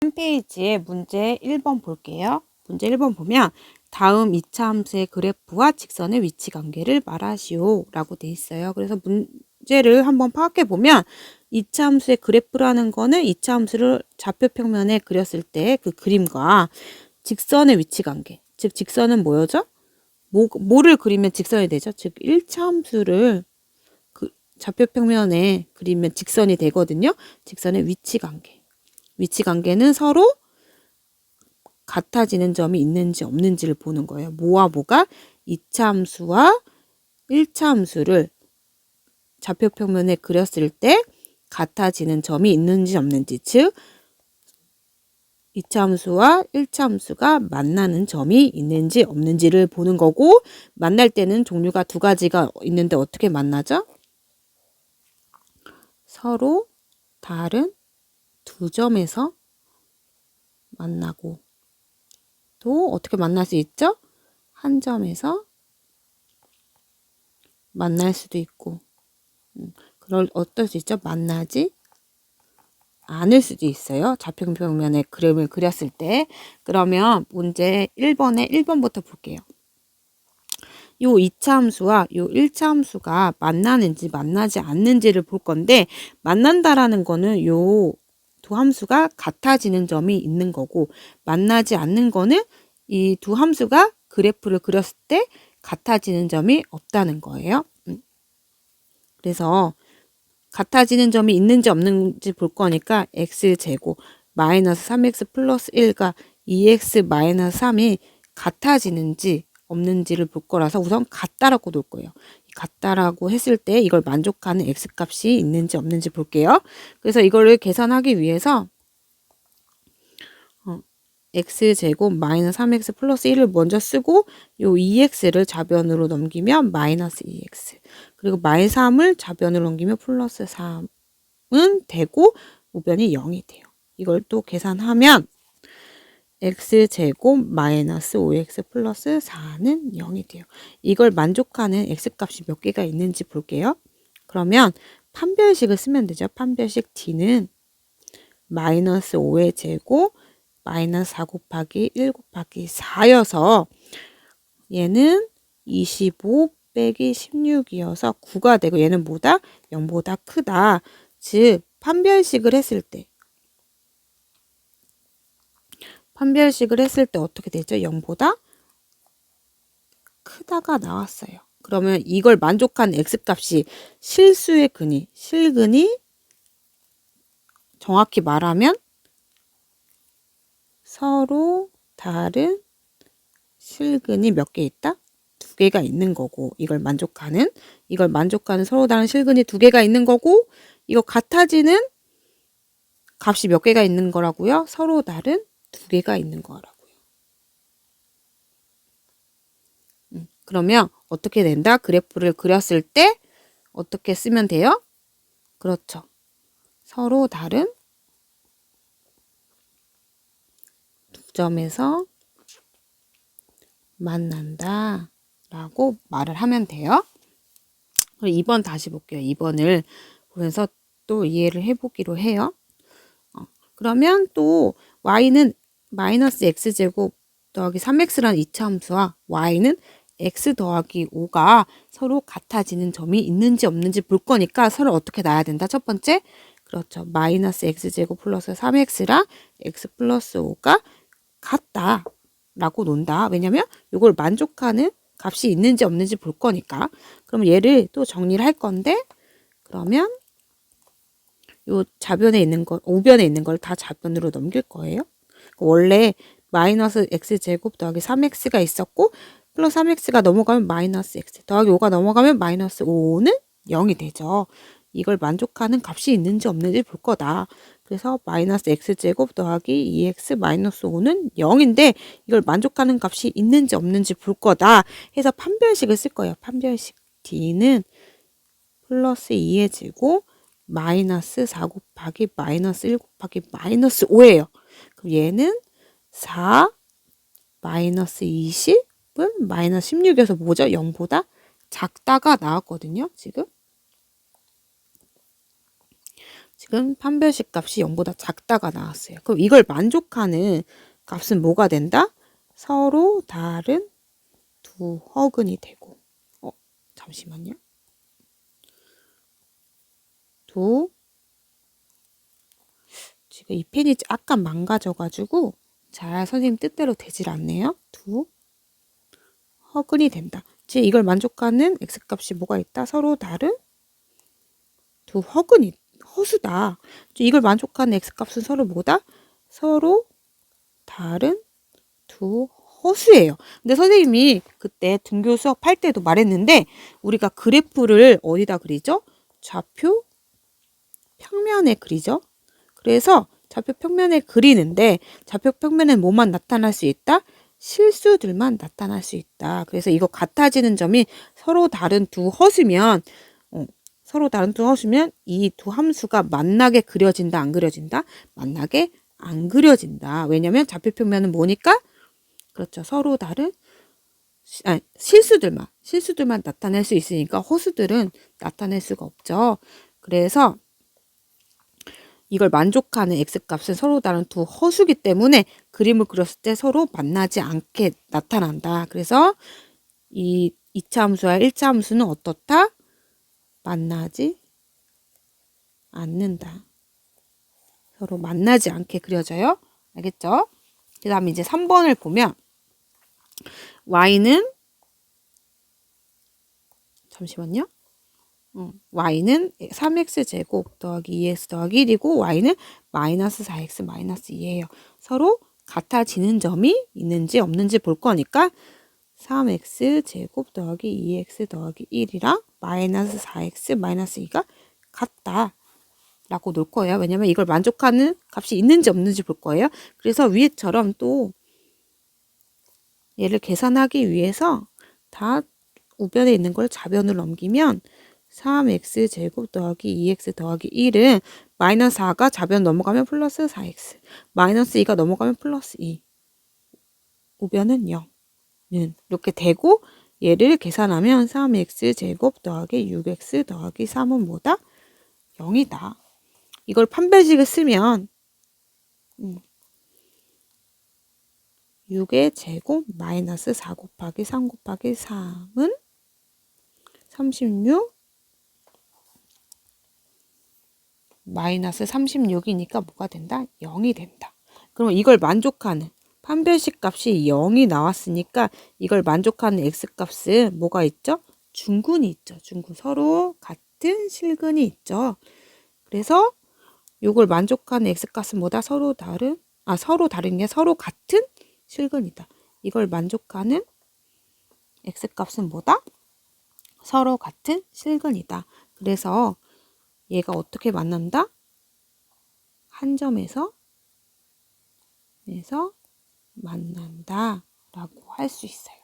한 페이지에 문제 1번 볼게요. 문제 1번 보면 다음 2차 함수의 그래프와 직선의 위치 관계를 말하시오 라고 돼 있어요. 그래서 문제를 한번 파악해 보면 2차 함수의 그래프라는 거는 2차 함수를 좌표 평면에 그렸을 때 그 그림과 직선의 위치 관계, 즉 직선은 뭐였죠? 뭐를 그리면 직선이 되죠? 즉 1차 함수를 좌표 평면에 그리면 직선이 되거든요. 직선의 위치 관계. 위치 관계는 서로 같아지는 점이 있는지 없는지를 보는 거예요. 뭐와 뭐가 2차 함수와 1차 함수를 좌표 평면에 그렸을 때 같아지는 점이 있는지 없는지, 즉 2차 함수와 1차 함수가 만나는 점이 있는지 없는지를 보는 거고, 만날 때는 종류가 두 가지가 있는데 어떻게 만나죠? 서로 다른 두 점에서 만나고, 또 어떻게 만날 수 있죠? 한 점에서 만날 수도 있고, 어떨 수 있죠? 만나지 않을 수도 있어요. 좌표 평면에 그림을 그렸을 때. 그러면 문제 1번에 1번부터 볼게요. 요 2차 함수와 요 1차 함수가 만나는지 만나지 않는지를 볼 건데, 만난다라는 거는 요 두 함수가 같아지는 점이 있는 거고, 만나지 않는 거는 이 두 함수가 그래프를 그렸을 때 같아지는 점이 없다는 거예요. 그래서 같아지는 점이 있는지 없는지 볼 거니까 x제곱 마이너스 3x 플러스 1과 2x 마이너스 3이 같아지는지 없는지를 볼 거라서 우선 같다라고 놓을 거예요. 같다라고 했을 때 이걸 만족하는 x값이 있는지 없는지 볼게요. 그래서 이거를 계산하기 위해서 x제곱 마이너스 3x 플러스 1을 먼저 쓰고 요 2x를 좌변으로 넘기면 마이너스 2x, 그리고 마이너스 3을 좌변으로 넘기면 플러스 3은 되고 우변이 0이 돼요. 이걸 또 계산하면 x제곱 마이너스 5x 플러스 4는 0이 돼요. 이걸 만족하는 x값이 몇 개가 있는지 볼게요. 그러면 판별식을 쓰면 되죠. 판별식 d는 마이너스 5의 제곱 마이너스 4 곱하기 1 곱하기 4여서 얘는 25 빼기 16이어서 9가 되고, 얘는 뭐다? 0보다 크다. 즉 판별식을 했을 때 어떻게 되죠? 0보다 크다가 나왔어요. 그러면 이걸 만족한 x값이 실수의 실근이 정확히 말하면 서로 다른 실근이 몇 개 있다? 두 개가 있는 거고, 이걸 만족하는 서로 다른 실근이 두 개가 있는 거고, 이거 같아지는 값이 몇 개가 있는 거라고요? 서로 다른 두 개가 있는 거라고요. 그러면 어떻게 된다? 그래프를 그렸을 때 어떻게 쓰면 돼요? 그렇죠. 서로 다른 두 점에서 만난다 라고 말을 하면 돼요. 2번 다시 볼게요. 2번을 보면서 또 이해를 해보기로 해요. 그러면 또 y는 마이너스 x제곱 더하기 3x라는 2차 함수와 y는 x 더하기 5가 서로 같아지는 점이 있는지 없는지 볼 거니까 서로 어떻게 놔야 된다? 첫 번째, 그렇죠. 마이너스 x제곱 플러스 3x랑 x 플러스 5가 같다 라고 논다. 왜냐면 이걸 만족하는 값이 있는지 없는지 볼 거니까. 그럼 얘를 또 정리를 할 건데, 그러면 요 좌변에 있는 거, 우변에 있는 걸 다 좌변으로 넘길 거예요. 원래 마이너스 x제곱 더하기 3x가 있었고, 플러스 3x가 넘어가면 마이너스 x, 더하기 5가 넘어가면 마이너스 5는 0이 되죠. 이걸 만족하는 값이 있는지 없는지 볼 거다. 그래서 마이너스 x제곱 더하기 2x 마이너스 5는 0인데 이걸 만족하는 값이 있는지 없는지 볼 거다 해서 판별식을 쓸 거예요. 판별식 d는 플러스 2의 제곱 마이너스 4 곱하기 마이너스 1 곱하기 마이너스 5예요. 그럼 얘는 4 마이너스 20은 마이너스 16이어서 뭐죠? 0보다 작다가 나왔거든요. 지금. 지금 판별식 값이 0보다 작다가 나왔어요. 그럼 이걸 만족하는 값은 뭐가 된다? 서로 다른 두 허근이 되고, 잠시만요. 지금 이 펜이 약간 망가져가지고 잘 선생님 뜻대로 되질 않네요. 두 허근이 된다. 즉 이걸 만족하는 x값이 뭐가 있다? 서로 다른 두 허근이 허수다. 이걸 만족하는 x값은 서로 뭐다? 서로 다른 두 허수예요. 근데 선생님이 그때 등교 수업할 때도 말했는데 우리가 그래프를 어디다 그리죠? 좌표 평면에 그리죠. 그래서 좌표 평면에 그리는데 좌표 평면에 뭐만 나타날 수 있다? 실수들만 나타날 수 있다. 그래서 이거 같아지는 점이 서로 다른 두 허수면 이 두 함수가 만나게 그려진다, 안 그려진다? 만나게 안 그려진다. 왜냐면 좌표 평면은 뭐니까? 그렇죠. 서로 다른 실수들만 나타낼 수 있으니까 허수들은 나타낼 수가 없죠. 그래서 이걸 만족하는 x값은 서로 다른 두 허수기 때문에 그림을 그렸을 때 서로 만나지 않게 나타난다. 그래서 이 2차 함수와 1차 함수는 어떻다? 만나지 않는다. 서로 만나지 않게 그려져요. 알겠죠? 그 다음에 이제 3번을 보면 y는 잠시만요. y는 3x제곱 더하기 2x 더하기 1이고 y는 마이너스 4x 마이너스 2예요. 서로 같아지는 점이 있는지 없는지 볼 거니까 3x제곱 더하기 2x 더하기 1이랑 마이너스 4x 마이너스 2가 같다 라고 놓을 거예요. 왜냐면 이걸 만족하는 값이 있는지 없는지 볼 거예요. 그래서 위에처럼 또 얘를 계산하기 위해서 다 우변에 있는 걸 좌변으로 넘기면 3x제곱 더하기 2x 더하기 1은 마이너스 4가 좌변 넘어가면 플러스 4x 마이너스 2가 넘어가면 플러스 2 우변은 0는 이렇게 되고 얘를 계산하면 3x제곱 더하기 6x 더하기 3은 뭐다? 0이다. 이걸 판별식을 쓰면 6의 제곱 마이너스 4 곱하기 3 곱하기 3은 36 마이너스 36이니까 뭐가 된다? 0이 된다. 그럼 이걸 만족하는 판별식 값이 0이 나왔으니까 이걸 만족하는 x값은 뭐가 있죠? 중근이 있죠. 중근. 서로 같은 실근이 있죠. 그래서 이걸 만족하는 x값은 뭐다? 서로 다른 게 서로 같은 실근이다. 이걸 만족하는 x값은 뭐다? 서로 같은 실근이다. 그래서 얘가 어떻게 만난다? 한 점에서 만난다 라고 할 수 있어요.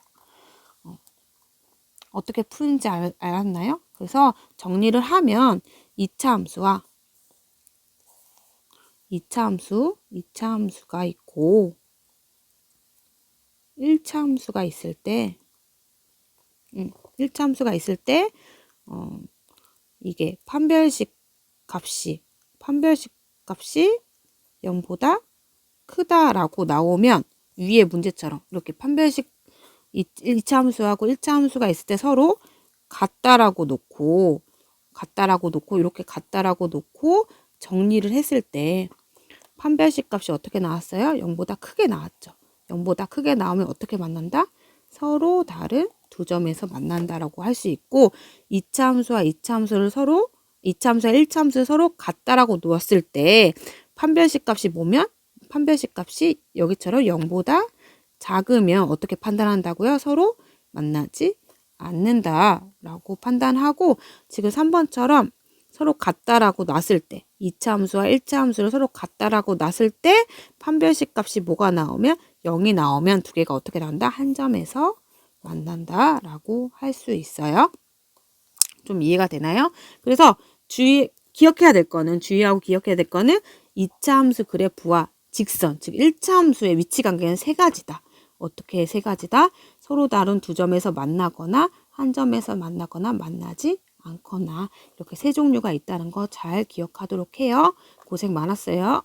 어떻게 푸는지 알았나요? 그래서 정리를 하면 2차 함수가 있고 1차 함수가 있을 때 1차 함수가 있을 때 이게 판별식 값이 0보다 크다라고 나오면 위에 문제처럼 이렇게 판별식 2차 함수하고 1차 함수가 있을 때 서로 같다라고 놓고 이렇게 같다라고 놓고 정리를 했을 때 판별식 값이 어떻게 나왔어요? 0보다 크게 나왔죠. 0보다 크게 나오면 어떻게 만난다? 서로 다른 두 점에서 만난다라고 할 수 있고 2차 함수와 1차 함수를 서로 같다라고 놓았을 때 판별식 값이 뭐면? 판별식 값이 여기처럼 0보다 작으면 어떻게 판단한다고요? 서로 만나지 않는다라고 판단하고 지금 3번처럼 서로 같다라고 놨을 때 2차 함수와 1차 함수를 서로 같다라고 놨을 때 판별식 값이 뭐가 나오면 0이 나오면 두 개가 어떻게 나온다? 한 점에서 만난다라고 할 수 있어요. 좀 이해가 되나요? 그래서 주의하고 기억해야 될 거는 2차 함수 그래프와 직선, 즉 1차 함수의 위치 관계는 세 가지다. 어떻게 세 가지다? 서로 다른 두 점에서 만나거나 한 점에서 만나거나 만나지 않거나 이렇게 세 종류가 있다는 거 잘 기억하도록 해요. 고생 많았어요.